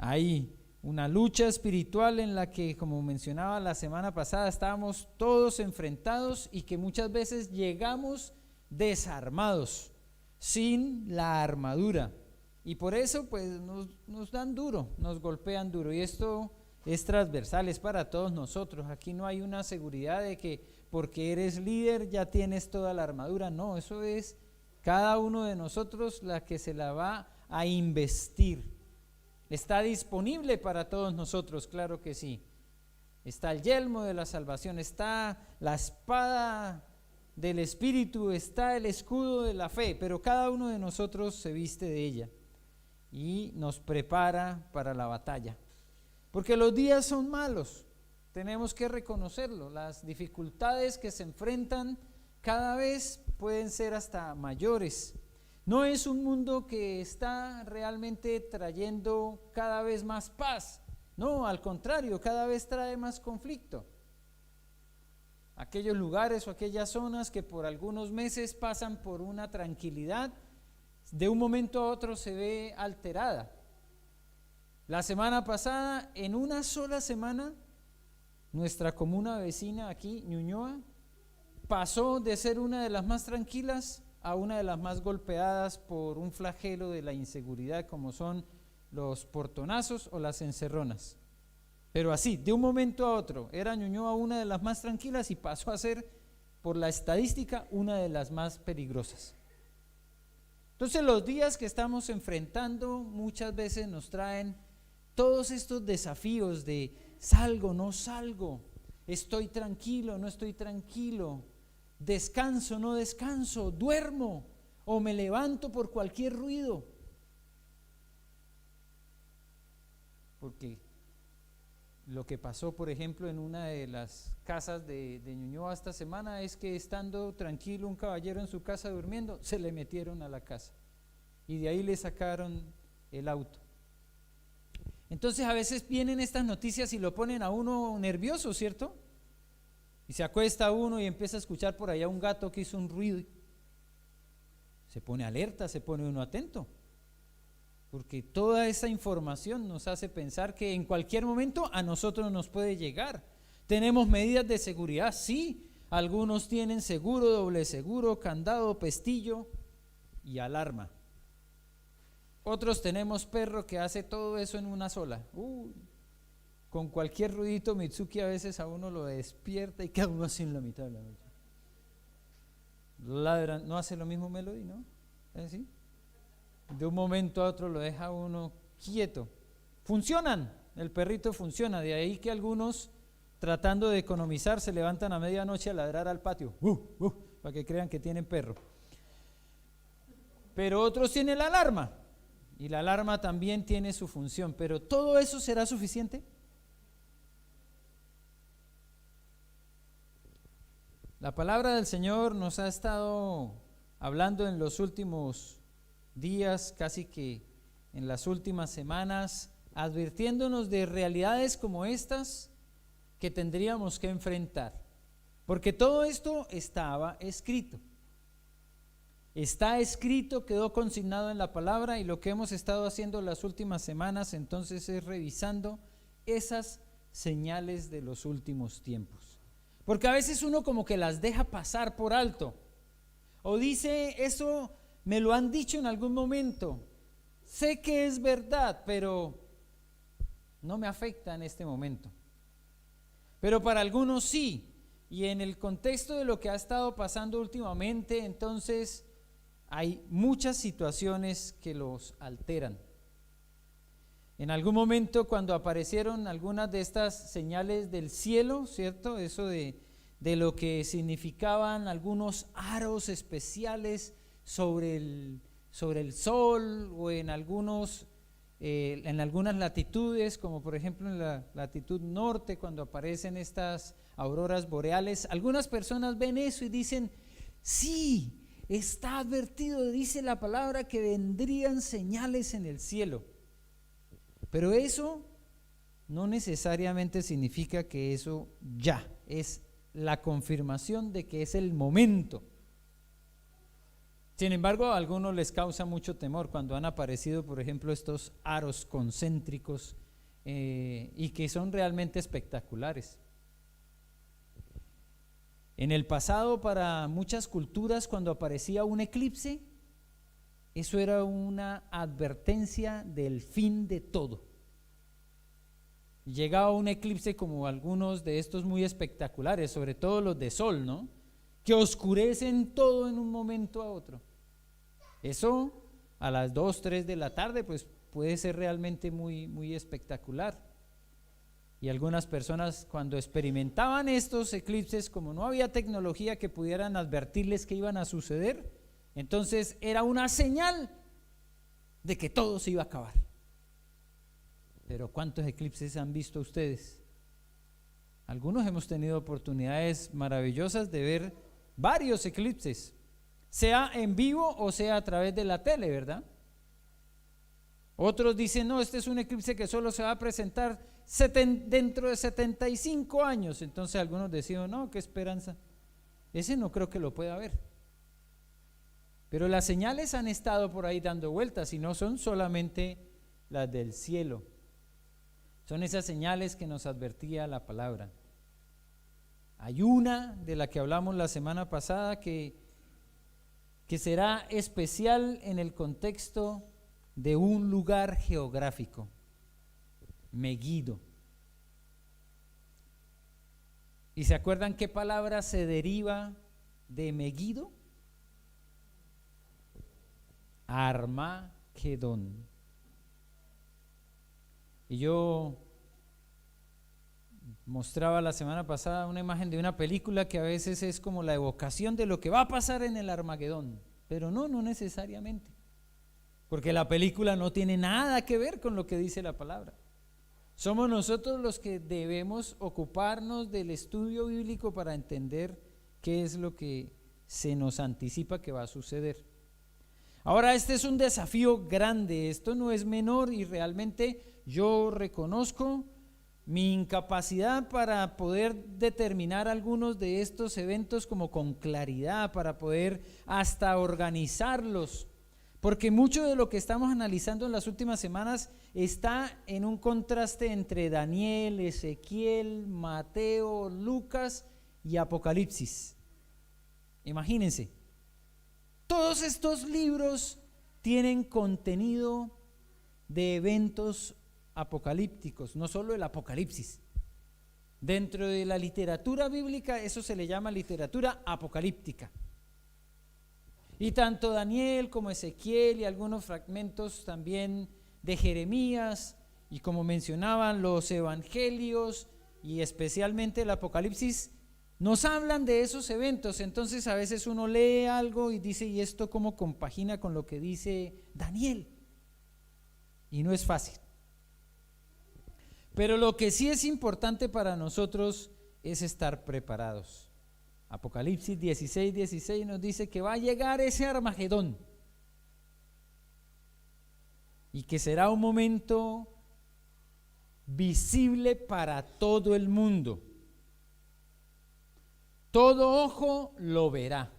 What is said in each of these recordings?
Hay una lucha espiritual en la que, como mencionaba la semana pasada, estábamos todos enfrentados y que muchas veces llegamos desarmados, sin la armadura. Y por eso pues nos dan duro, nos golpean duro. Y esto es transversal, es para todos nosotros. Aquí no hay una seguridad de que porque eres líder ya tienes toda la armadura. No, eso es cada uno de nosotros la que se la va a investir. Está disponible para todos nosotros, claro que sí. Está el yelmo de la salvación, está la espada del Espíritu, está el escudo de la fe, pero cada uno de nosotros se viste de ella y nos prepara para la batalla. Porque los días son malos, tenemos que reconocerlo. Las dificultades que se enfrentan cada vez pueden ser hasta mayores. No es un mundo que está realmente trayendo cada vez más paz. No, al contrario, cada vez trae más conflicto. Aquellos lugares o aquellas zonas que por algunos meses pasan por una tranquilidad, de un momento a otro se ve alterada. La semana pasada, en una sola semana, nuestra comuna vecina aquí, Ñuñoa, pasó de ser una de las más tranquilas a una de las más golpeadas por un flagelo de la inseguridad, como son los portonazos o las encerronas. Pero así, de un momento a otro, era Ñuñoa una de las más tranquilas y pasó a ser, por la estadística, una de las más peligrosas. Entonces los días que estamos enfrentando muchas veces nos traen todos estos desafíos de salgo, no salgo, estoy tranquilo, no estoy tranquilo, descanso, no descanso, duermo o me levanto por cualquier ruido. Porque lo que pasó, por ejemplo, en una de las casas de Ñuñoa esta semana es que estando tranquilo un caballero en su casa durmiendo, se le metieron a la casa y de ahí le sacaron el auto. Entonces a veces vienen estas noticias y lo ponen a uno nervioso, ¿cierto? Y se acuesta uno y empieza a escuchar por allá un gato que hizo un ruido. Se pone alerta, se pone uno atento. Porque toda esa información nos hace pensar que en cualquier momento a nosotros nos puede llegar. ¿Tenemos medidas de seguridad? Sí. Algunos tienen seguro, doble seguro, candado, pestillo y alarma. Otros tenemos perro que hace todo eso en una sola. Con cualquier ruidito Mitsuki a veces a uno lo despierta y queda uno así en la mitad de la noche. Ladra, ¿no hace lo mismo Melody, no? ¿Es así? De un momento a otro lo deja uno quieto. Funcionan, el perrito funciona, de ahí que algunos tratando de economizar se levantan a medianoche a ladrar al patio, para que crean que tienen perro. Pero otros tienen la alarma, y la alarma también tiene su función, pero ¿todo eso será suficiente? La palabra del Señor nos ha estado hablando en los últimos días, casi que en las últimas semanas, advirtiéndonos de realidades como estas que tendríamos que enfrentar, porque todo esto estaba escrito. Está escrito, quedó consignado en la palabra, y lo que hemos estado haciendo las últimas semanas entonces es revisando esas señales de los últimos tiempos. Porque a veces uno como que las deja pasar por alto, o dice, eso me lo han dicho en algún momento, sé que es verdad, pero no me afecta en este momento. Pero para algunos sí, y en el contexto de lo que ha estado pasando últimamente, entonces hay muchas situaciones que los alteran. En algún momento cuando aparecieron algunas de estas señales del cielo, ¿cierto? Eso de lo que significaban algunos aros especiales sobre el sol, o en algunas latitudes, como por ejemplo en la latitud norte, cuando aparecen estas auroras boreales, algunas personas ven eso y dicen, sí, está advertido, dice la palabra que vendrían señales en el cielo. Pero eso no necesariamente significa que eso ya es la confirmación de que es el momento. Sin embargo, a algunos les causa mucho temor cuando han aparecido, por ejemplo, estos aros concéntricos y que son realmente espectaculares. En el pasado, para muchas culturas, cuando aparecía un eclipse, eso era una advertencia del fin de todo. Llegaba un eclipse como algunos de estos muy espectaculares, sobre todo los de sol, ¿no? Que oscurecen todo en un momento a otro. Eso a las 2, 3 de la tarde pues puede ser realmente muy, muy espectacular. Y algunas personas cuando experimentaban estos eclipses, como no había tecnología que pudieran advertirles que iban a suceder, entonces era una señal de que todo se iba a acabar. Pero ¿cuántos eclipses han visto ustedes? Algunos hemos tenido oportunidades maravillosas de ver varios eclipses, sea en vivo o sea a través de la tele, ¿verdad? Otros dicen, no, este es un eclipse que solo se va a presentar dentro de 75 años. Entonces algunos decían, no, qué esperanza. Ese no creo que lo pueda ver. Pero las señales han estado por ahí dando vueltas y no son solamente las del cielo. Son esas señales que nos advertía la palabra. Hay una de la que hablamos la semana pasada que será especial en el contexto de un lugar geográfico, Meguido. ¿Y se acuerdan qué palabra se deriva de Meguido? Armagedón. Y yo mostraba la semana pasada una imagen de una película que a veces es como la evocación de lo que va a pasar en el Armagedón, pero no necesariamente, porque la película no tiene nada que ver con lo que dice la palabra. Somos nosotros los que debemos ocuparnos del estudio bíblico para entender qué es lo que se nos anticipa que va a suceder. Ahora, este es un desafío grande, esto no es menor y realmente yo reconozco mi incapacidad para poder determinar algunos de estos eventos como con claridad, para poder hasta organizarlos, porque mucho de lo que estamos analizando en las últimas semanas está en un contraste entre Daniel, Ezequiel, Mateo, Lucas y Apocalipsis. Imagínense, todos estos libros tienen contenido de eventos apocalípticos, no solo el Apocalipsis. Dentro de la literatura bíblica eso se le llama literatura apocalíptica. Y tanto Daniel como Ezequiel y algunos fragmentos también de Jeremías y como mencionaban los evangelios y especialmente el Apocalipsis nos hablan de esos eventos. Entonces a veces uno lee algo y dice, ¿y esto cómo compagina con lo que dice Daniel? Y no es fácil. Pero lo que sí es importante para nosotros es estar preparados. Apocalipsis 16:16 nos dice que va a llegar ese Armagedón y que será un momento visible para todo el mundo. Todo ojo lo verá.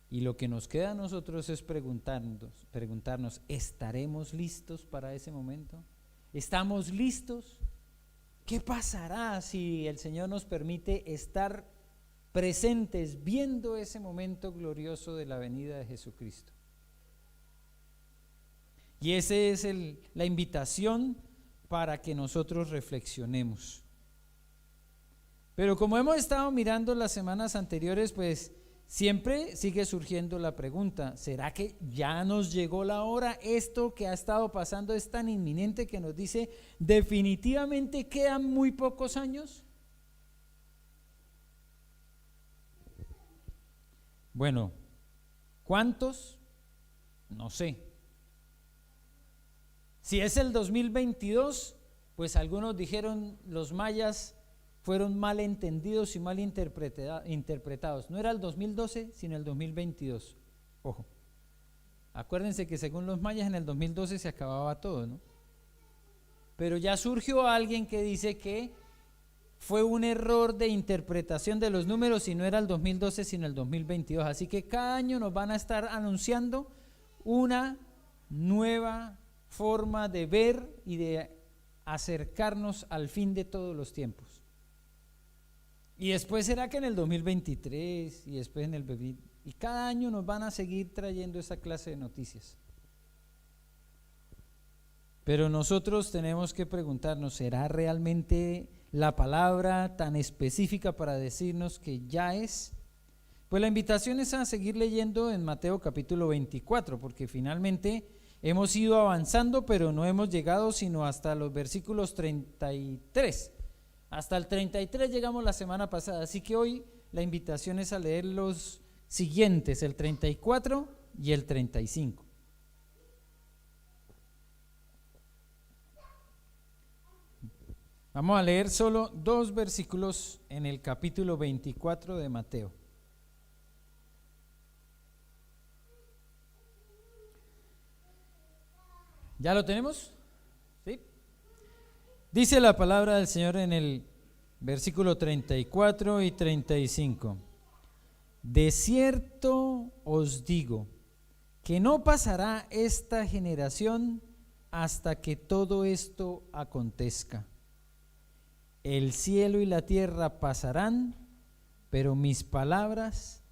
Y lo que nos queda a nosotros es preguntarnos, ¿estaremos listos para ese momento? ¿Estamos listos? ¿Qué pasará si el Señor nos permite estar presentes viendo ese momento glorioso de la venida de Jesucristo? Y esa es la invitación para que nosotros reflexionemos. Pero como hemos estado mirando las semanas anteriores, pues siempre sigue surgiendo la pregunta, ¿será que ya nos llegó la hora? Esto que ha estado pasando es tan inminente que nos dice, definitivamente quedan muy pocos años. Bueno, ¿cuántos? No sé. Si es el 2022, pues algunos dijeron los mayas fueron mal entendidos y mal interpretados. No era el 2012, sino el 2022. Ojo, acuérdense que según los mayas en el 2012 se acababa todo, ¿no? Pero ya surgió alguien que dice que fue un error de interpretación de los números y no era el 2012 sino el 2022. Así que cada año nos van a estar anunciando una nueva forma de ver y de acercarnos al fin de todos los tiempos. Y después será que en el 2023 y después en el 2020, y cada año nos van a seguir trayendo esa clase de noticias. Pero nosotros tenemos que preguntarnos, ¿será realmente la palabra tan específica para decirnos que ya es? Pues la invitación es a seguir leyendo en Mateo capítulo 24, porque finalmente hemos ido avanzando, pero no hemos llegado sino hasta los versículos 33. Hasta el 33 llegamos la semana pasada, así que hoy la invitación es a leer los siguientes, el 34 y el 35. Vamos a leer solo 2 versículos en el capítulo 24 de Mateo. ¿Ya lo tenemos? ¿Sí? Dice la palabra del Señor en el versículo 34 y 35. De cierto os digo que no pasará esta generación hasta que todo esto acontezca. El cielo y la tierra pasarán, pero mis palabras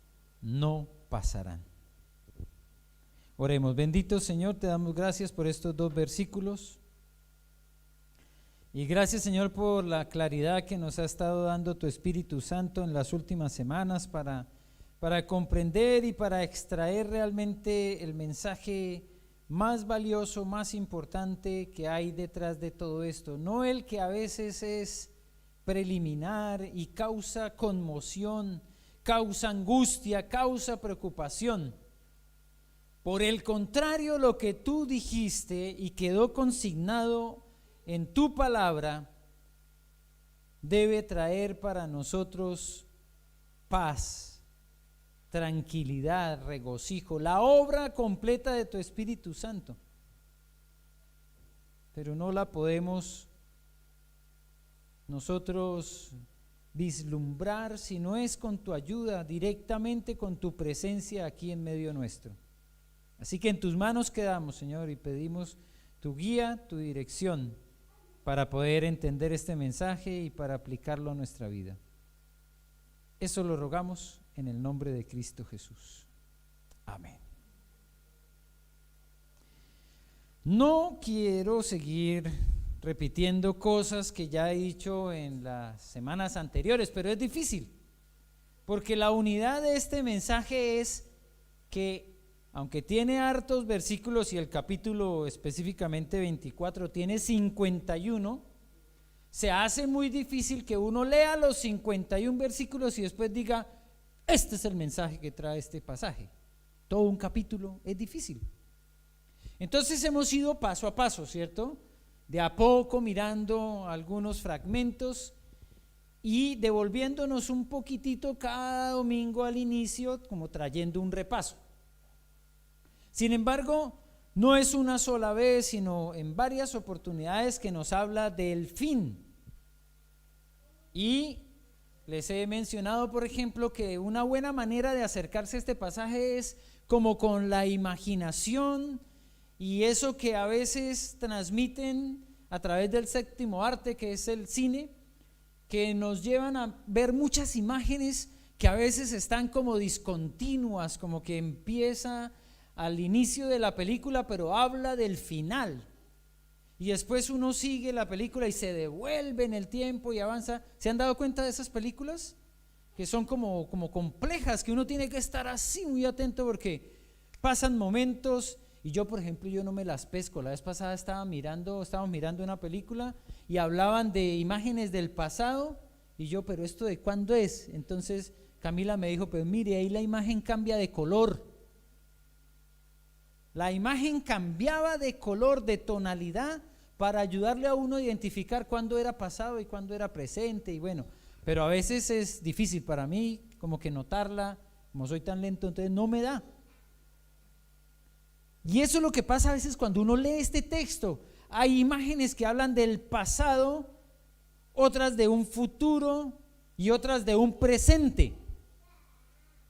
no pasarán. Oremos. Bendito Señor, te damos gracias por estos 2 versículos. Y gracias, Señor, por la claridad que nos ha estado dando tu Espíritu Santo en las últimas semanas para comprender y para extraer realmente el mensaje más valioso, más importante que hay detrás de todo esto. No el que a veces es preliminar y causa conmoción, causa angustia, causa preocupación. Por el contrario, lo que tú dijiste y quedó consignado en tu palabra debe traer para nosotros paz, tranquilidad, regocijo, la obra completa de tu Espíritu Santo. Pero no la podemos nosotros vislumbrar si no es con tu ayuda, directamente con tu presencia aquí en medio nuestro. Así que en tus manos quedamos, Señor, y pedimos tu guía, tu dirección para poder entender este mensaje y para aplicarlo a nuestra vida. Eso lo rogamos en el nombre de Cristo Jesús. Amén. No quiero seguir repitiendo cosas que ya he dicho en las semanas anteriores, pero es difícil, porque la unidad de este mensaje es que aunque tiene hartos versículos y el capítulo específicamente 24 tiene 51, se hace muy difícil que uno lea los 51 versículos y después diga, este es el mensaje que trae este pasaje. Todo un capítulo es difícil. Entonces hemos ido paso a paso, ¿cierto? De a poco mirando algunos fragmentos y devolviéndonos un poquitito cada domingo al inicio, como trayendo un repaso. Sin embargo, no es una sola vez, sino en varias oportunidades que nos habla del fin. Y les he mencionado, por ejemplo, que una buena manera de acercarse a este pasaje es como con la imaginación y eso que a veces transmiten a través del séptimo arte, que es el cine, que nos llevan a ver muchas imágenes que a veces están como discontinuas, como que empieza al inicio de la película, pero habla del final. Y después uno sigue la película y se devuelve en el tiempo y avanza. ¿Se han dado cuenta de esas películas? Que son como complejas, que uno tiene que estar así muy atento porque pasan momentos. Y yo, por ejemplo, yo no me las pesco. La vez pasada estábamos mirando una película y hablaban de imágenes del pasado. Y yo, ¿pero esto de cuándo es? Entonces Camila me dijo, pues mire, ahí la imagen cambia de color. La imagen cambiaba de color, de tonalidad, para ayudarle a uno a identificar cuándo era pasado y cuándo era presente. Y bueno, pero a veces es difícil para mí como que notarla, como soy tan lento, entonces no me da. Y eso es lo que pasa a veces cuando uno lee este texto. Hay imágenes que hablan del pasado otras de un futuro y otras de un presente.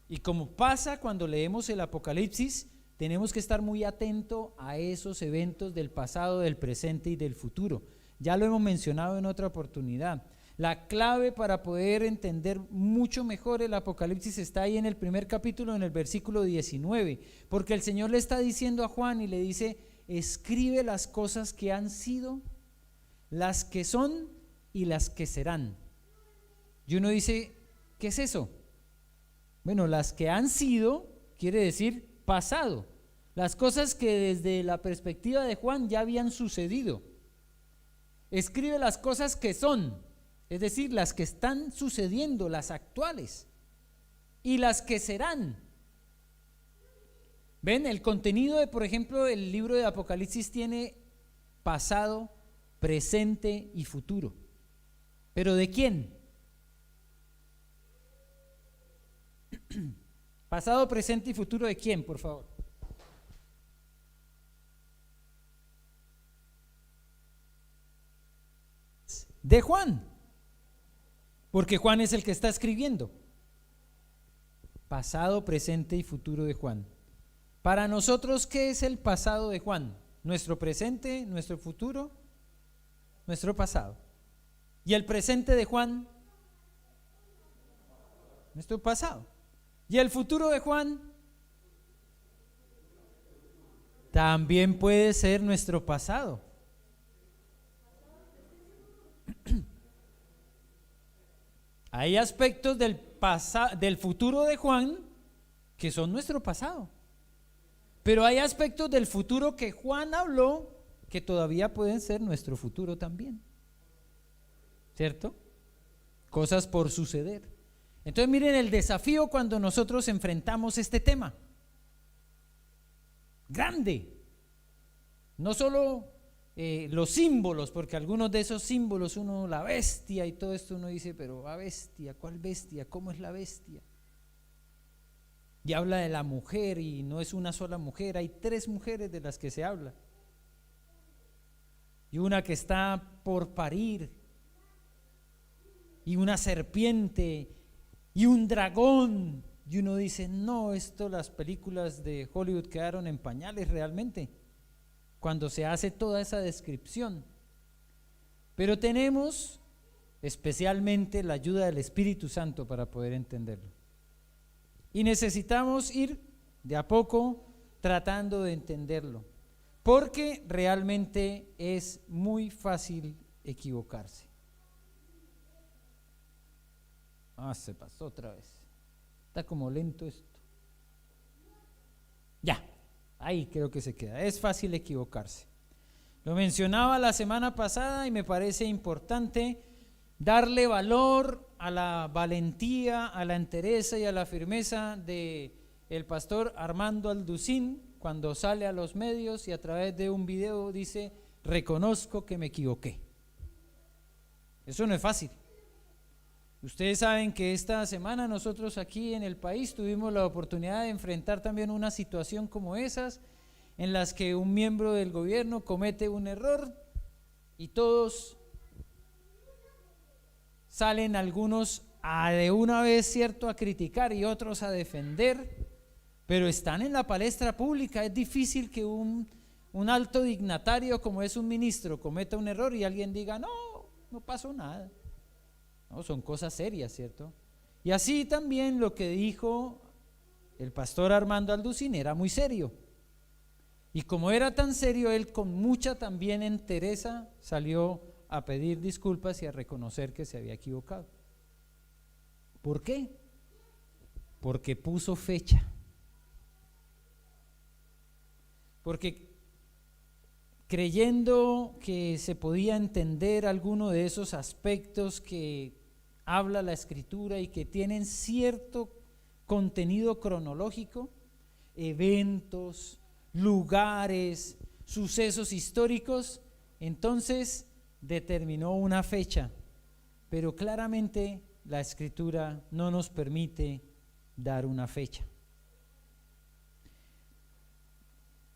Y como pasa cuando leemos el Apocalipsis, tenemos que estar muy atentos a esos eventos del pasado, del presente y del futuro. Ya lo hemos mencionado en otra oportunidad. La clave para poder entender mucho mejor el Apocalipsis está ahí en el primer capítulo, en el versículo 19, porque el Señor le está diciendo a Juan y le dice: escribe las cosas que han sido, las que son y las que serán. Y uno dice: ¿qué es eso? Bueno, las que han sido quiere decir pasado, las cosas que desde la perspectiva de Juan ya habían sucedido. Escribe las cosas que son, es decir, las que están sucediendo, las actuales, y las que serán. Ven, el contenido de, por ejemplo, el libro de Apocalipsis tiene pasado, presente y futuro. ¿Pero de quién? Pasado, presente y futuro ¿de quién, por favor? De Juan, porque Juan es el que está escribiendo. Pasado, presente y futuro de Juan. Para nosotros, ¿qué es el pasado de Juan? Nuestro presente, nuestro futuro, nuestro pasado. ¿Y el presente de Juan? Nuestro pasado. ¿Y el futuro de Juan? También puede ser nuestro pasado. Hay aspectos del futuro de Juan que son nuestro pasado, pero hay aspectos del futuro que Juan habló que todavía pueden ser nuestro futuro también, ¿cierto? Cosas por suceder. Entonces miren el desafío cuando nosotros enfrentamos este tema grande, no solo los símbolos, porque algunos de esos símbolos, uno, la bestia y todo esto, uno dice: pero ¿la bestia? ¿Cuál bestia? ¿Cómo es la bestia? Y habla de la mujer, y no es una sola mujer, hay 3 mujeres de las que se habla, y una que está por parir, y una serpiente, y un dragón, y uno dice: no, esto, las películas de Hollywood quedaron en pañales realmente cuando se hace toda esa descripción. Pero tenemos especialmente la ayuda del Espíritu Santo para poder entenderlo. Y necesitamos ir de a poco tratando de entenderlo, porque realmente es muy fácil equivocarse. Se pasó otra vez. Está como lento esto. Ya. Ahí creo que se queda. Es fácil equivocarse. Lo mencionaba la semana pasada y me parece importante darle valor a la valentía, a la entereza y a la firmeza de el pastor Armando Alducín cuando sale a los medios y a través de un video dice: reconozco que me equivoqué. Eso no es fácil. Ustedes saben que esta semana nosotros aquí en el país tuvimos la oportunidad de enfrentar también una situación como esas, en las que un miembro del gobierno comete un error y todos salen, algunos de una vez, cierto, a criticar y otros a defender, pero están en la palestra pública. Es difícil que un alto dignatario como es un ministro cometa un error y alguien diga: no pasó nada. No, son cosas serias, ¿cierto? Y así también lo que dijo el pastor Armando Alducín era muy serio. Y como era tan serio, él con mucha también entereza salió a pedir disculpas y a reconocer que se había equivocado. ¿Por qué? Porque puso fecha. Porque creyendo que se podía entender alguno de esos aspectos que habla la Escritura y que tienen cierto contenido cronológico, eventos, lugares, sucesos históricos, entonces determinó una fecha, pero claramente la Escritura no nos permite dar una fecha.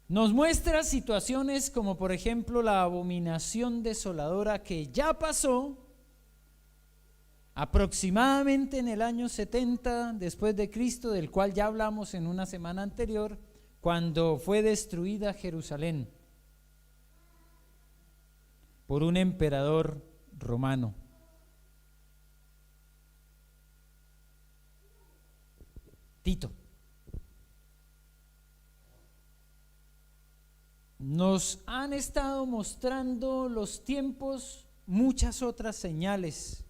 Nos muestra situaciones como por ejemplo la abominación desoladora que ya pasó, aproximadamente en el año 70 después de Cristo, del cual ya hablamos en una semana anterior, cuando fue destruida Jerusalén por un emperador romano. Tito. Nos han estado mostrando los tiempos muchas otras señales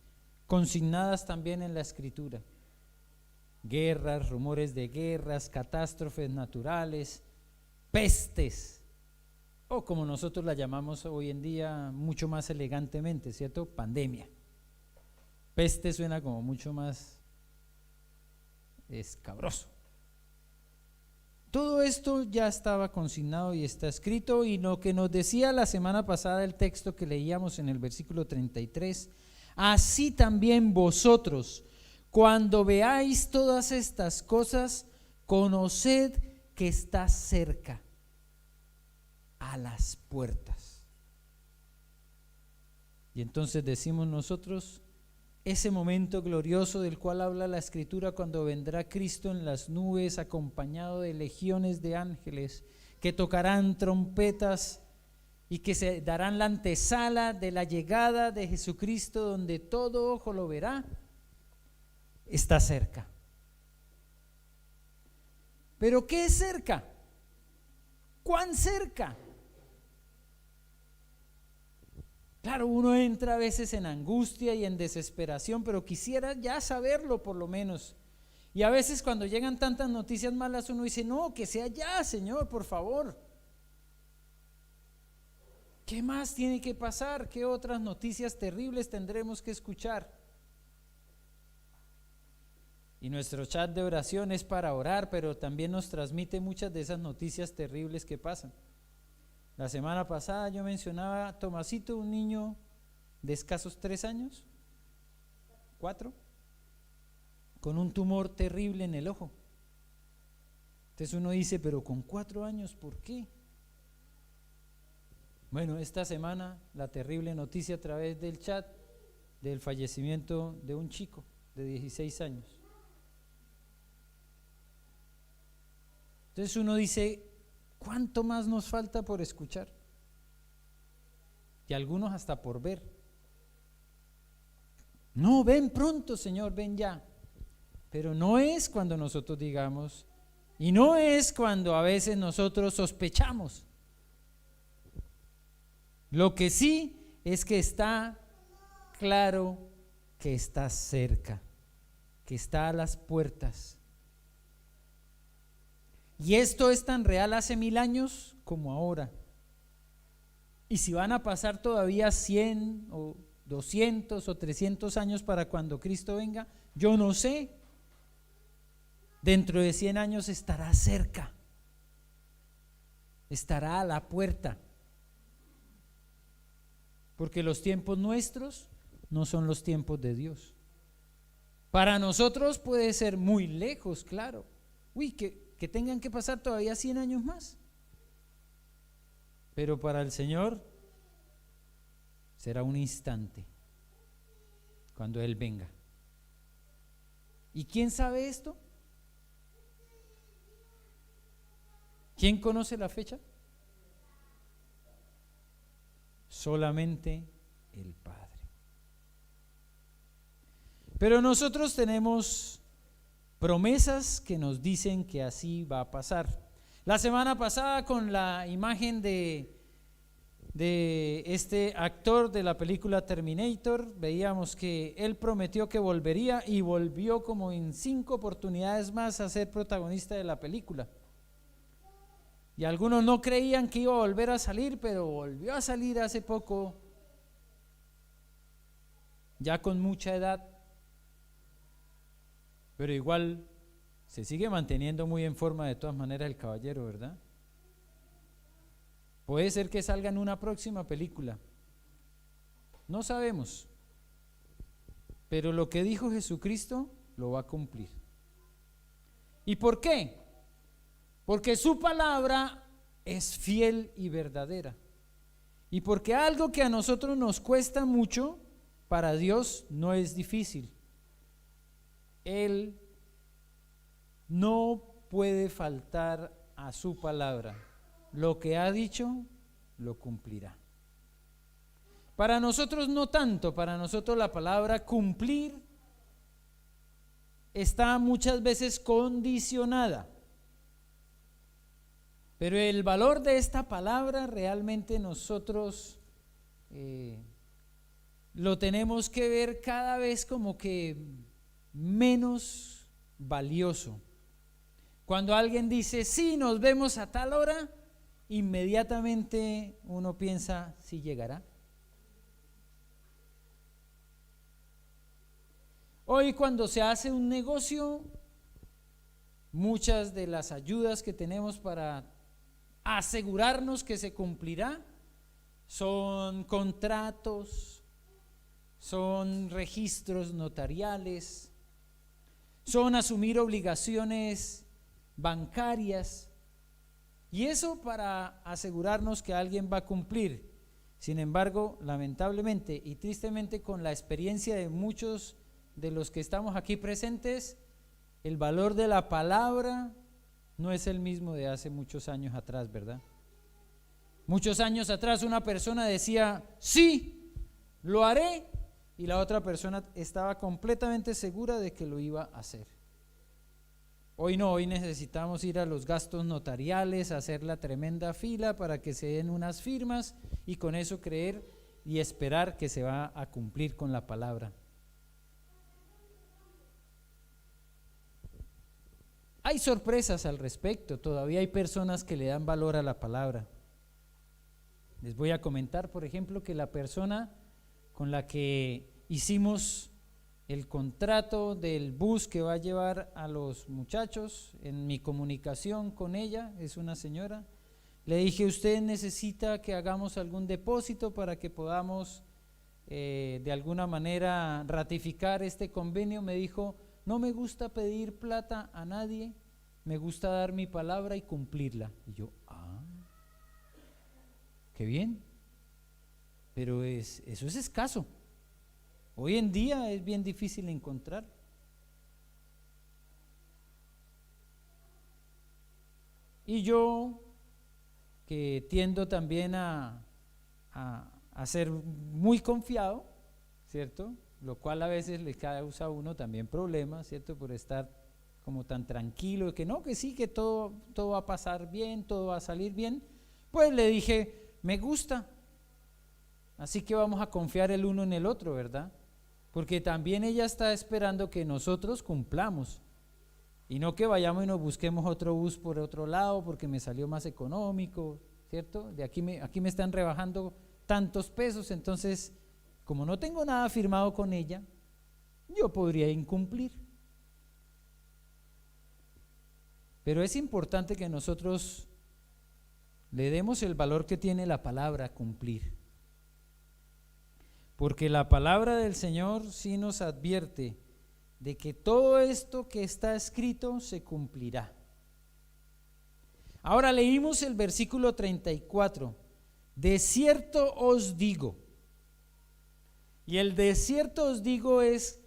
consignadas también en la Escritura. Guerras, rumores de guerras, catástrofes naturales, pestes, o como nosotros la llamamos hoy en día mucho más elegantemente, ¿cierto? Pandemia. Peste suena como mucho más escabroso. Todo esto ya estaba consignado y está escrito, y lo que nos decía la semana pasada el texto que leíamos en el versículo 33, así también vosotros, cuando veáis todas estas cosas, conoced que está cerca, a las puertas. Y entonces decimos nosotros, ese momento glorioso del cual habla la Escritura, cuando vendrá Cristo en las nubes acompañado de legiones de ángeles que tocarán trompetas y que se darán la antesala de la llegada de Jesucristo, donde todo ojo lo verá, está cerca. ¿Pero qué es cerca? ¿Cuán cerca? Claro, uno entra a veces en angustia y en desesperación, pero quisiera ya saberlo por lo menos. Y a veces cuando llegan tantas noticias malas uno dice, no, que sea ya, Señor, por favor. ¿Qué más tiene que pasar? ¿Qué otras noticias terribles tendremos que escuchar? Y nuestro chat de oración es para orar, pero también nos transmite muchas de esas noticias terribles que pasan. La semana pasada yo mencionaba a Tomasito, un niño de escasos 3 años, 4, con un tumor terrible en el ojo. Entonces uno dice, pero con 4 años, ¿por qué? Bueno, esta semana la terrible noticia a través del chat del fallecimiento de un chico de 16 años. Entonces uno dice, ¿cuánto más nos falta por escuchar? Y algunos hasta por ver. No, ven pronto, Señor, ven ya. Pero no es cuando nosotros digamos, y no es cuando a veces nosotros sospechamos. Lo que sí es que está claro que está cerca, que está a las puertas. Y esto es tan real hace 1000 años como ahora. Y si van a pasar todavía 100 o 200 o 300 años para cuando Cristo venga, yo no sé. Dentro de 100 años estará cerca, estará a la puerta. Porque los tiempos nuestros no son los tiempos de Dios. Para nosotros puede ser muy lejos, claro. Uy, que tengan que pasar todavía 100 años más. Pero para el Señor será un instante cuando Él venga. ¿Y quién sabe esto? ¿Quién conoce la fecha? Solamente el Padre. Pero nosotros tenemos promesas que nos dicen que así va a pasar. La semana pasada, con la imagen de este actor de la película Terminator, veíamos que él prometió que volvería, y volvió como en 5 oportunidades más a ser protagonista de la película. Y algunos no creían que iba a volver a salir, pero volvió a salir hace poco, ya con mucha edad. Pero igual se sigue manteniendo muy en forma de todas maneras el caballero, ¿verdad? Puede ser que salga en una próxima película. No sabemos. Pero lo que dijo Jesucristo lo va a cumplir. ¿Y por qué? Porque su palabra es fiel y verdadera. Y porque algo que a nosotros nos cuesta mucho, para Dios no es difícil. Él no puede faltar a su palabra. Lo que ha dicho, lo cumplirá. Para nosotros no tanto, para nosotros la palabra cumplir está muchas veces condicionada. Pero el valor de esta palabra realmente nosotros lo tenemos que ver cada vez como que menos valioso. Cuando alguien dice, sí, nos vemos a tal hora, inmediatamente uno piensa, ¿sí llegará? Hoy cuando se hace un negocio, muchas de las ayudas que tenemos para asegurarnos que se cumplirá son contratos, son registros notariales, son asumir obligaciones bancarias, y eso para asegurarnos que alguien va a cumplir. Sin embargo, lamentablemente y tristemente, con la experiencia de muchos de los que estamos aquí presentes, el valor de la palabra no es el mismo de hace muchos años atrás, ¿verdad? Muchos años atrás una persona decía, sí, lo haré, y la otra persona estaba completamente segura de que lo iba a hacer. Hoy no, hoy necesitamos ir a los gastos notariales, hacer la tremenda fila para que se den unas firmas y con eso creer y esperar que se va a cumplir con la palabra. Hay sorpresas al respecto, todavía hay personas que le dan valor a la palabra. Les voy a comentar, por ejemplo, que la persona con la que hicimos el contrato del bus que va a llevar a los muchachos, en mi comunicación con ella, es una señora, le dije, ¿usted necesita que hagamos algún depósito para que podamos de alguna manera ratificar este convenio? Me dijo, no me gusta pedir plata a nadie, me gusta dar mi palabra y cumplirla. Y yo, qué bien, pero eso es escaso. Hoy en día es bien difícil encontrar. Y yo, que tiendo también a ser muy confiado, ¿cierto? Lo cual a veces le causa a uno también problemas, ¿cierto? Por estar como tan tranquilo, que no, que sí, que todo va a pasar bien, todo va a salir bien. Pues le dije, me gusta, así que vamos a confiar el uno en el otro, ¿verdad? Porque también ella está esperando que nosotros cumplamos y no que vayamos y nos busquemos otro bus por otro lado porque me salió más económico, ¿cierto? De aquí me están rebajando tantos pesos, entonces como no tengo nada firmado con ella, yo podría incumplir. Pero es importante que nosotros le demos el valor que tiene la palabra cumplir. Porque la palabra del Señor sí nos advierte de que todo esto que está escrito se cumplirá. Ahora leímos el versículo 34. De cierto os digo. Y el de cierto os digo es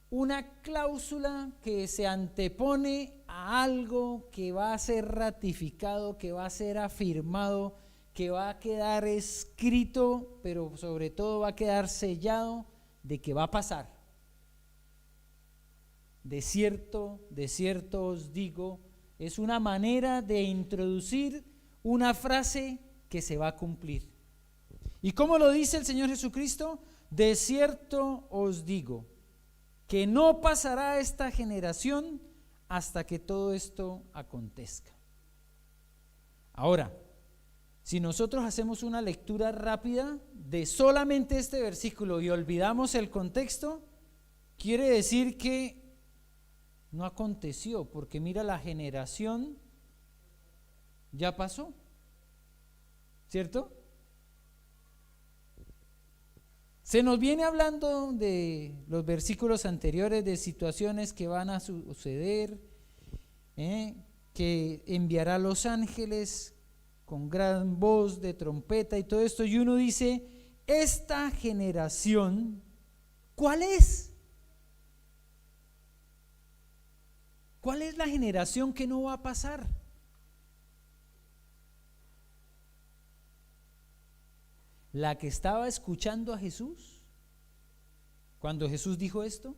una cláusula que se antepone a algo que va a ser ratificado, que va a ser afirmado, que va a quedar escrito, pero sobre todo va a quedar sellado de que va a pasar. De cierto os digo, es una manera de introducir una frase que se va a cumplir. ¿Y cómo lo dice el Señor Jesucristo? De cierto os digo, que no pasará esta generación hasta que todo esto acontezca. Ahora, si nosotros hacemos una lectura rápida de solamente este versículo y olvidamos el contexto, quiere decir que no aconteció, porque mira, la generación ya pasó, ¿cierto? Se nos viene hablando de los versículos anteriores de situaciones que van a suceder, que enviará a los ángeles con gran voz de trompeta y todo esto, y uno dice, esta generación, ¿cuál es? ¿Cuál es la generación que no va a pasar? ¿La que estaba escuchando a Jesús cuando Jesús dijo esto?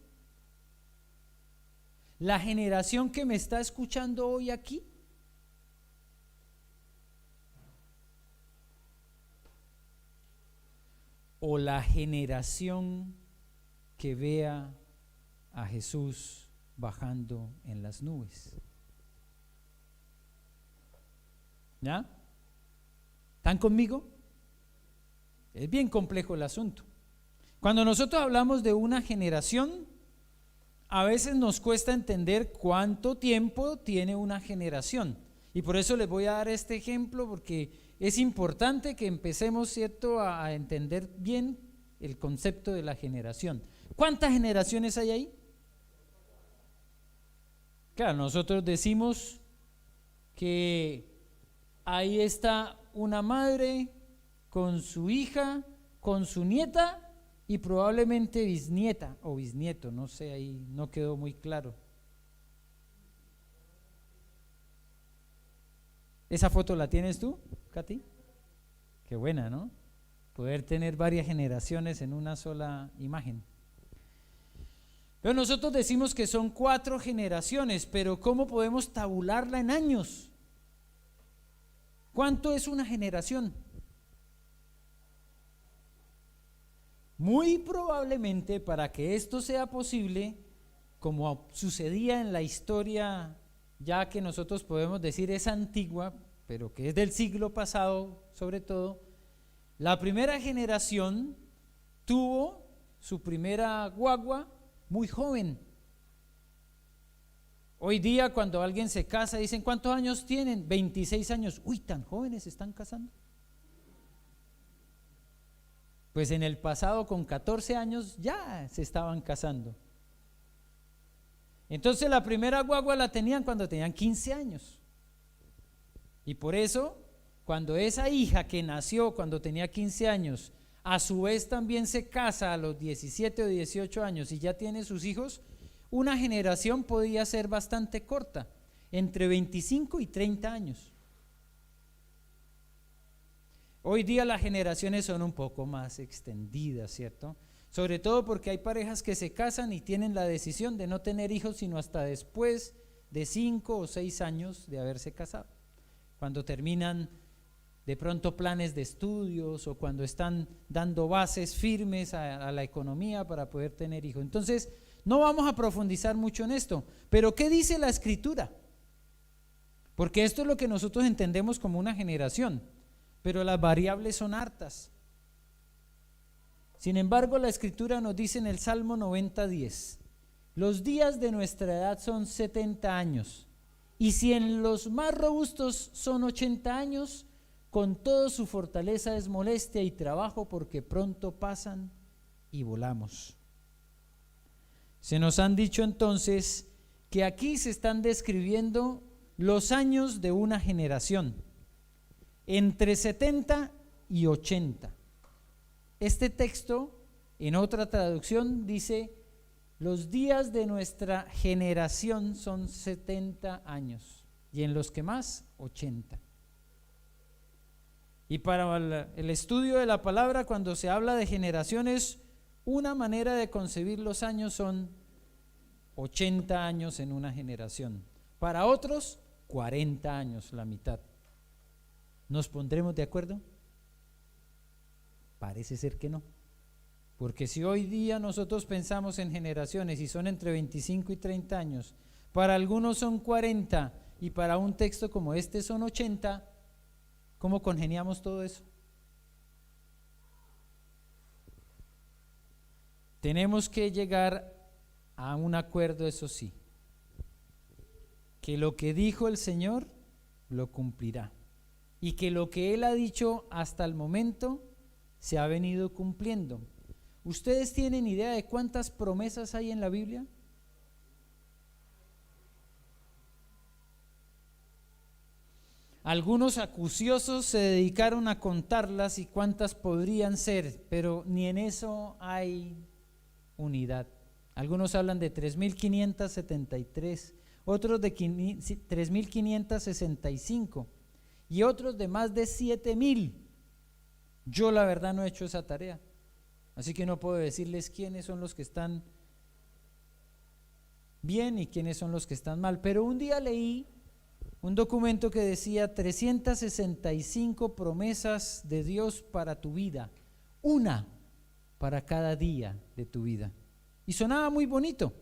¿La generación que me está escuchando hoy aquí? ¿O la generación que vea a Jesús bajando en las nubes? ¿Ya? ¿Están conmigo? Es bien complejo el asunto. Cuando nosotros hablamos de una generación, a veces nos cuesta entender cuánto tiempo tiene una generación. Y por eso les voy a dar este ejemplo, porque es importante que empecemos, ¿cierto?, a entender bien el concepto de la generación. ¿Cuántas generaciones hay ahí? Claro, nosotros decimos que ahí está una madre con su hija, con su nieta y probablemente bisnieta o bisnieto, no sé, ahí no quedó muy claro. ¿Esa foto la tienes tú, Katy? Qué buena, ¿no? Poder tener varias generaciones en una sola imagen. Pero nosotros decimos que son 4 generaciones, pero ¿cómo podemos tabularla en años? ¿Cuánto es una generación? Muy probablemente, para que esto sea posible, como sucedía en la historia, ya que nosotros podemos decir es antigua, pero que es del siglo pasado sobre todo, la primera generación tuvo su primera guagua muy joven. Hoy día cuando alguien se casa dicen, ¿cuántos años tienen? 26 años. Uy, tan jóvenes se están casando. Pues en el pasado con 14 años ya se estaban casando. Entonces la primera guagua la tenían cuando tenían 15 años. Y por eso, cuando esa hija que nació cuando tenía 15 años, a su vez también se casa a los 17 o 18 años y ya tiene sus hijos, una generación podía ser bastante corta, entre 25 y 30 años. Hoy día las generaciones son un poco más extendidas, ¿cierto? Sobre todo porque hay parejas que se casan y tienen la decisión de no tener hijos sino hasta después de 5 o 6 años de haberse casado. Cuando terminan de pronto planes de estudios o cuando están dando bases firmes a la economía para poder tener hijos. Entonces, no vamos a profundizar mucho en esto, pero ¿qué dice la Escritura? Porque esto es lo que nosotros entendemos como una generación, pero las variables son hartas. Sin embargo, la Escritura nos dice en el Salmo 90:10, los días de nuestra edad son 70 años, y si en los más robustos son 80 años, con todo su fortaleza es molestia y trabajo, porque pronto pasan y volamos. Se nos han dicho entonces que aquí se están describiendo los años de una generación, entre 70 y 80. Este texto, en otra traducción, dice, los días de nuestra generación son 70 años, y en los que más, 80. Y para el estudio de la palabra, cuando se habla de generaciones, una manera de concebir los años son 80 años en una generación. Para otros, 40 años, la mitad. ¿Nos pondremos de acuerdo? Parece ser que no. Porque si hoy día nosotros pensamos en generaciones y son entre 25 y 30 años, para algunos son 40 y para un texto como este son 80, ¿cómo congeniamos todo eso? Tenemos que llegar a un acuerdo, eso sí, que lo que dijo el Señor lo cumplirá y que lo que Él ha dicho hasta el momento se ha venido cumpliendo. ¿Ustedes tienen idea de cuántas promesas hay en la Biblia? Algunos acuciosos se dedicaron a contarlas y cuántas podrían ser, pero ni en eso hay unidad. Algunos hablan de 3.573, otros de 3.565 y otros de más de 7.000. Yo la verdad no he hecho esa tarea, así que no puedo decirles quiénes son los que están bien y quiénes son los que están mal, pero un día leí un documento que decía 365 promesas de Dios para tu vida, una para cada día de tu vida, y sonaba muy bonito,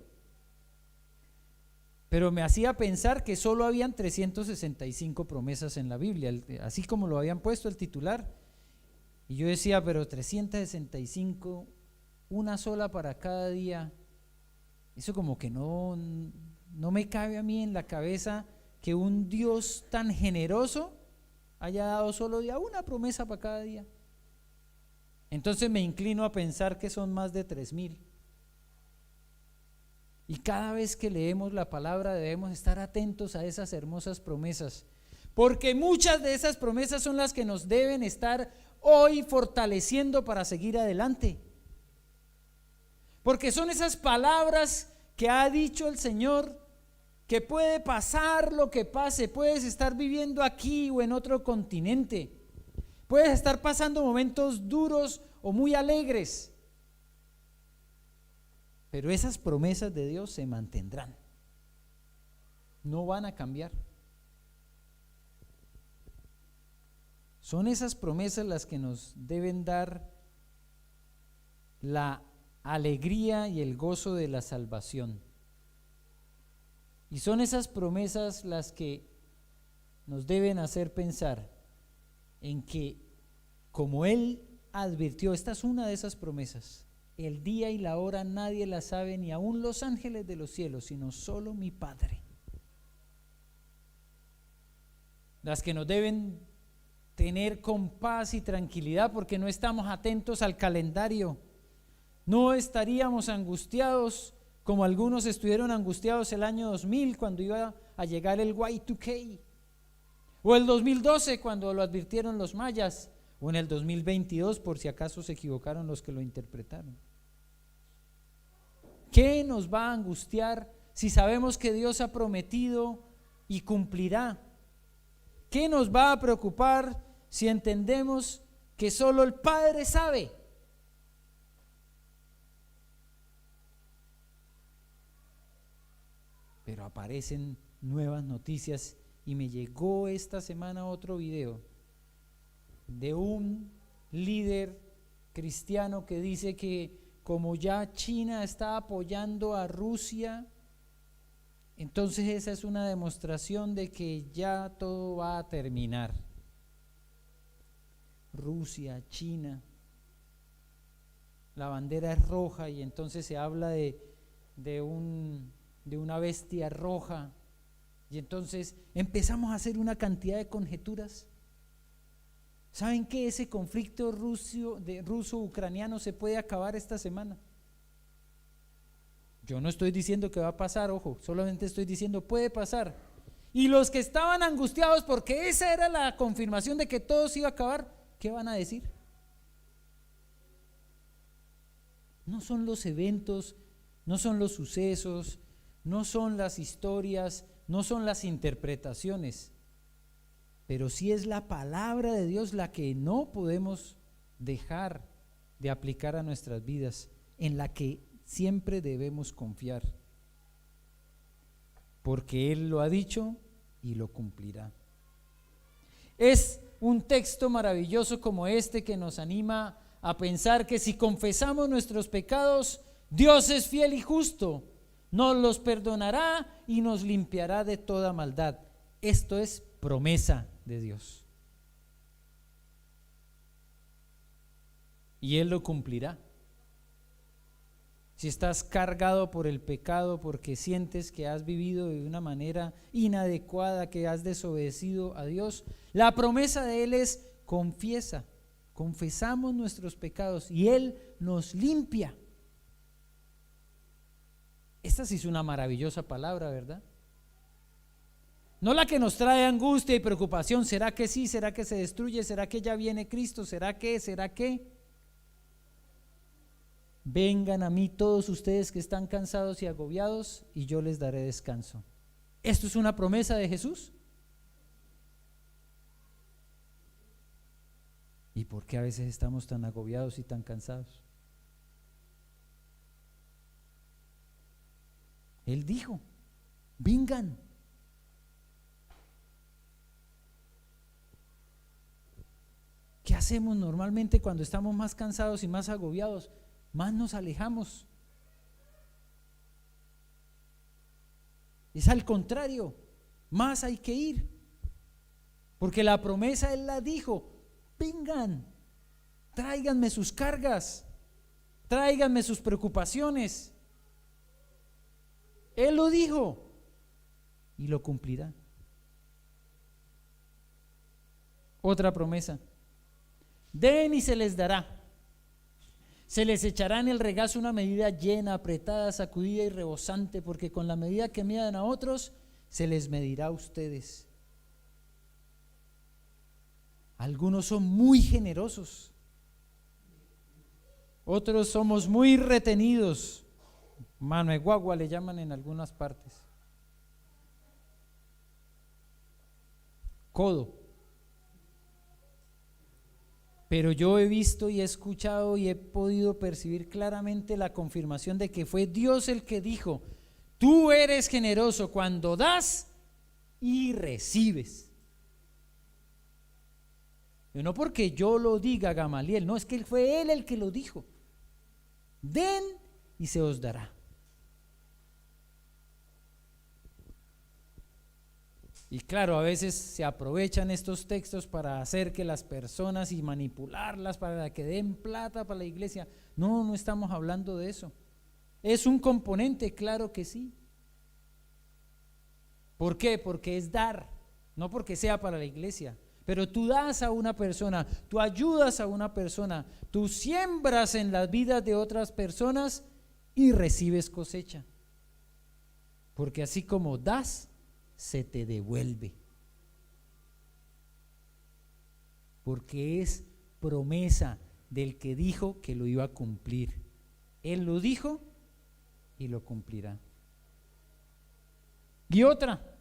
pero me hacía pensar que solo habían 365 promesas en la Biblia, así como lo habían puesto el titular. Y yo decía, pero 365, una sola para cada día, eso como que no me cabe a mí en la cabeza que un Dios tan generoso haya dado solo día una promesa para cada día. Entonces me inclino a pensar que son más de 3.000. Y cada vez que leemos la palabra debemos estar atentos a esas hermosas promesas, porque muchas de esas promesas son las que nos deben estar hoy fortaleciendo para seguir adelante, porque son esas palabras que ha dicho el Señor, que puede pasar lo que pase, puedes estar viviendo aquí o en otro continente, puedes estar pasando momentos duros o muy alegres, pero esas promesas de Dios se mantendrán, no van a cambiar. Son esas promesas las que nos deben dar la alegría y el gozo de la salvación. Y son esas promesas las que nos deben hacer pensar en que, como Él advirtió, esta es una de esas promesas: el día y la hora nadie la sabe, ni aun los ángeles de los cielos, sino solo mi Padre. Las que nos deben tener con paz y tranquilidad, porque no estamos atentos al calendario, no estaríamos angustiados como algunos estuvieron angustiados el año 2000 cuando iba a llegar el Y2K, o el 2012 cuando lo advirtieron los mayas, o en el 2022 por si acaso se equivocaron los que lo interpretaron. ¿Qué nos va a angustiar si sabemos que Dios ha prometido y cumplirá? ¿Qué nos va a preocupar si entendemos que solo el Padre sabe? Pero aparecen nuevas noticias y me llegó esta semana otro video de un líder cristiano que dice que como ya China está apoyando a Rusia, entonces esa es una demostración de que ya todo va a terminar. Rusia, China, la bandera es roja y entonces se habla de una bestia roja, y entonces empezamos a hacer una cantidad de conjeturas. ¿Saben que ese conflicto ruso-ucraniano se puede acabar esta semana? Yo no estoy diciendo que va a pasar, ojo, solamente estoy diciendo puede pasar. Y los que estaban angustiados porque esa era la confirmación de que todo se iba a acabar, ¿qué van a decir? No son los eventos, no son los sucesos, no son las historias, no son las interpretaciones, pero sí es la palabra de Dios la que no podemos dejar de aplicar a nuestras vidas, en la que siempre debemos confiar, porque Él lo ha dicho y lo cumplirá. Es un texto maravilloso como este que nos anima a pensar que si confesamos nuestros pecados, Dios es fiel y justo, nos los perdonará y nos limpiará de toda maldad. Esto es promesa de Dios. Y Él lo cumplirá. Si estás cargado por el pecado porque sientes que has vivido de una manera inadecuada, que has desobedecido a Dios, la promesa de Él es confesamos nuestros pecados y Él nos limpia. Esta sí es una maravillosa palabra, ¿verdad? No la que nos trae angustia y preocupación. ¿Será que sí? ¿Será que se destruye? ¿Será que ya viene Cristo? ¿Será que? ¿Será que? Vengan a mí todos ustedes que están cansados y agobiados y yo les daré descanso. ¿Esto es una promesa de Jesús? ¿Y por qué a veces estamos tan agobiados y tan cansados? Él dijo, vengan. ¿Qué hacemos normalmente cuando estamos más cansados y más agobiados? Más nos alejamos. Es al contrario, más hay que ir. Porque la promesa Él la dijo, vengan, tráiganme sus cargas, tráiganme sus preocupaciones. Él lo dijo y lo cumplirá. Otra promesa. Den y se les dará. Se les echará en el regazo una medida llena, apretada, sacudida y rebosante, porque con la medida que midan a otros, se les medirá a ustedes. Algunos son muy generosos, otros somos muy retenidos. Mano de guagua le llaman en algunas partes. Codo. Pero yo he visto y he escuchado y he podido percibir claramente la confirmación de que fue Dios el que dijo, tú eres generoso cuando das y recibes. Y no porque yo lo diga, Gamaliel, no, es que fue él el que lo dijo. Den y se os dará. Y claro, a veces se aprovechan estos textos para hacer que las personas y manipularlas para que den plata para la iglesia. No, no estamos hablando de eso. ¿Es un componente? Claro que sí. ¿Por qué? Porque es dar, no porque sea para la iglesia. Pero tú das a una persona, tú ayudas a una persona, tú siembras en las vidas de otras personas y recibes cosecha. Porque así como das, se te devuelve, porque es promesa del que dijo que lo iba a cumplir. Él lo dijo y lo cumplirá. Y otra,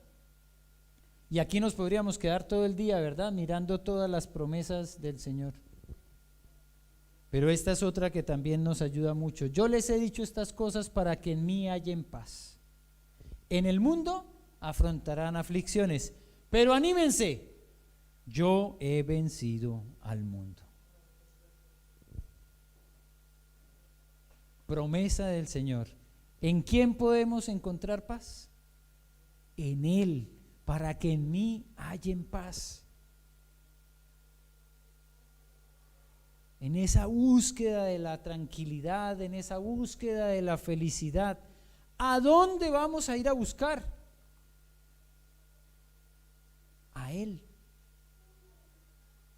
y aquí nos podríamos quedar todo el día, ¿verdad?, mirando todas las promesas del Señor, pero esta es otra que también nos ayuda mucho. Yo les he dicho estas cosas para que en mí hallen paz. En el mundo afrontarán aflicciones, pero anímense, yo he vencido al mundo. Promesa del Señor. ¿En quién podemos encontrar paz? En Él, para que en mí hallen paz. En esa búsqueda de la tranquilidad, en esa búsqueda de la felicidad, ¿a dónde vamos a ir a buscar? A Él.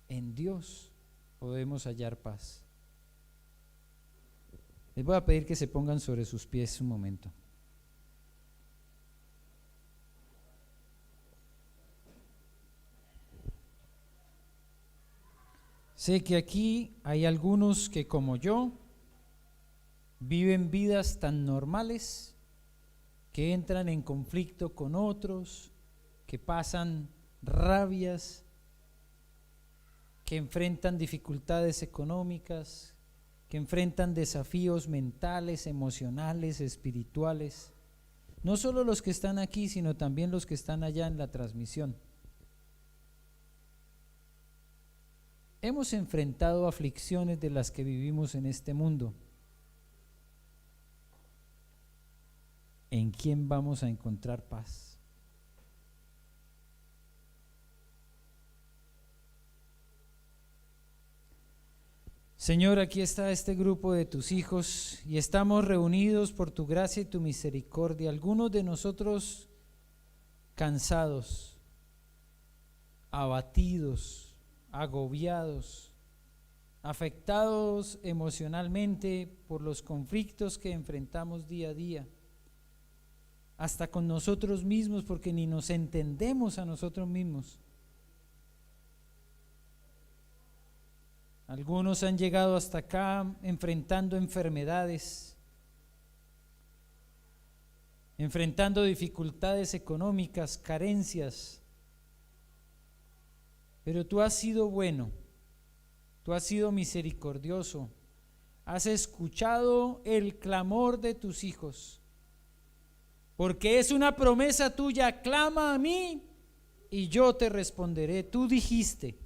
En Dios podemos hallar paz. Les voy a pedir que se pongan sobre sus pies un momento. Sé que aquí hay algunos que, como yo, viven vidas tan normales, que entran en conflicto con otros, que pasan rabias, que enfrentan dificultades económicas, que enfrentan desafíos mentales, emocionales, espirituales. No solo los que están aquí, sino también los que están allá en la transmisión. Hemos enfrentado aflicciones de las que vivimos en este mundo. ¿En quién vamos a encontrar paz? Señor, aquí está este grupo de tus hijos y estamos reunidos por tu gracia y tu misericordia. Algunos de nosotros cansados, abatidos, agobiados, afectados emocionalmente por los conflictos que enfrentamos día a día, hasta con nosotros mismos, porque ni nos entendemos a nosotros mismos. Algunos han llegado hasta acá enfrentando enfermedades enfrentando dificultades económicas, carencias. Pero tú has sido bueno, tú has sido misericordioso, has escuchado el clamor de tus hijos, porque es una promesa tuya: clama a mí y yo te responderé. Tú dijiste.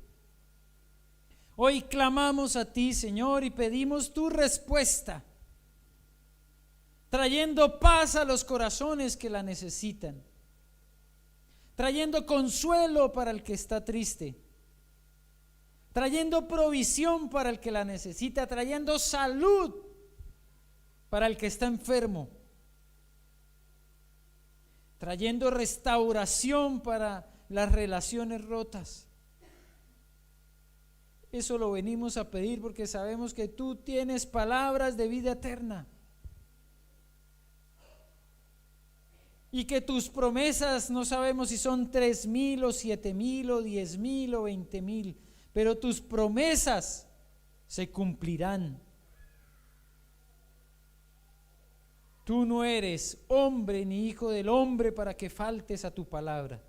Hoy clamamos a ti, Señor, y pedimos tu respuesta, trayendo paz a los corazones que la necesitan, trayendo consuelo para el que está triste, trayendo provisión para el que la necesita, trayendo salud para el que está enfermo, trayendo restauración para las relaciones rotas. Eso lo venimos a pedir porque sabemos que tú tienes palabras de vida eterna y que tus promesas no sabemos si son 3,000 o 7,000 o 10,000 o 20,000, pero tus promesas se cumplirán. Tú no eres hombre ni hijo del hombre para que faltes a tu palabra.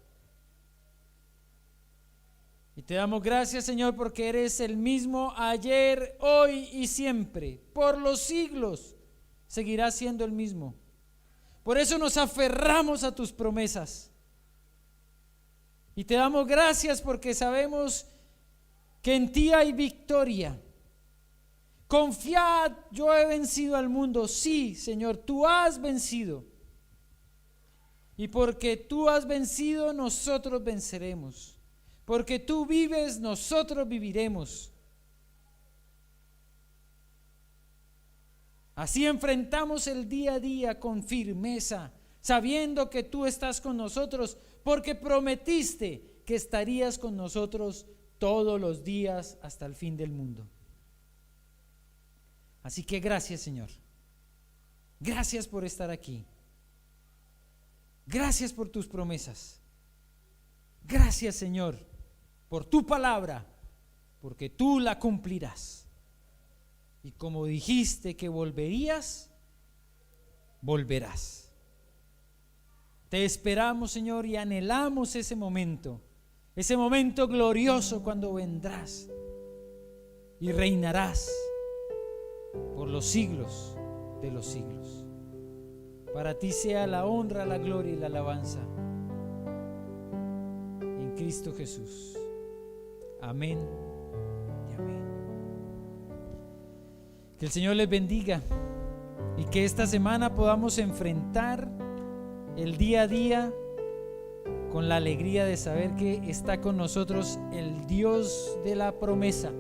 Y te damos gracias, Señor, porque eres el mismo ayer, hoy y siempre. Por los siglos seguirás siendo el mismo. Por eso nos aferramos a tus promesas. Y te damos gracias porque sabemos que en ti hay victoria. Confiad, yo he vencido al mundo. Sí, Señor, tú has vencido. Y porque tú has vencido, nosotros venceremos. Porque tú vives, nosotros viviremos. Así enfrentamos el día a día con firmeza, sabiendo que tú estás con nosotros, porque prometiste que estarías con nosotros todos los días hasta el fin del mundo. Así que gracias, Señor. Gracias por estar aquí. Gracias por tus promesas. Gracias, Señor, por tu palabra, porque tú la cumplirás. Y como dijiste que volverías, volverás. Te esperamos, Señor, y anhelamos ese momento glorioso cuando vendrás y reinarás por los siglos de los siglos. Para ti sea la honra, la gloria y la alabanza en Cristo Jesús. Amén y amén. Que el Señor les bendiga y que esta semana podamos enfrentar el día a día con la alegría de saber que está con nosotros el Dios de la promesa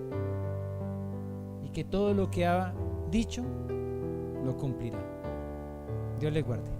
y que todo lo que ha dicho lo cumplirá. Dios les guarde.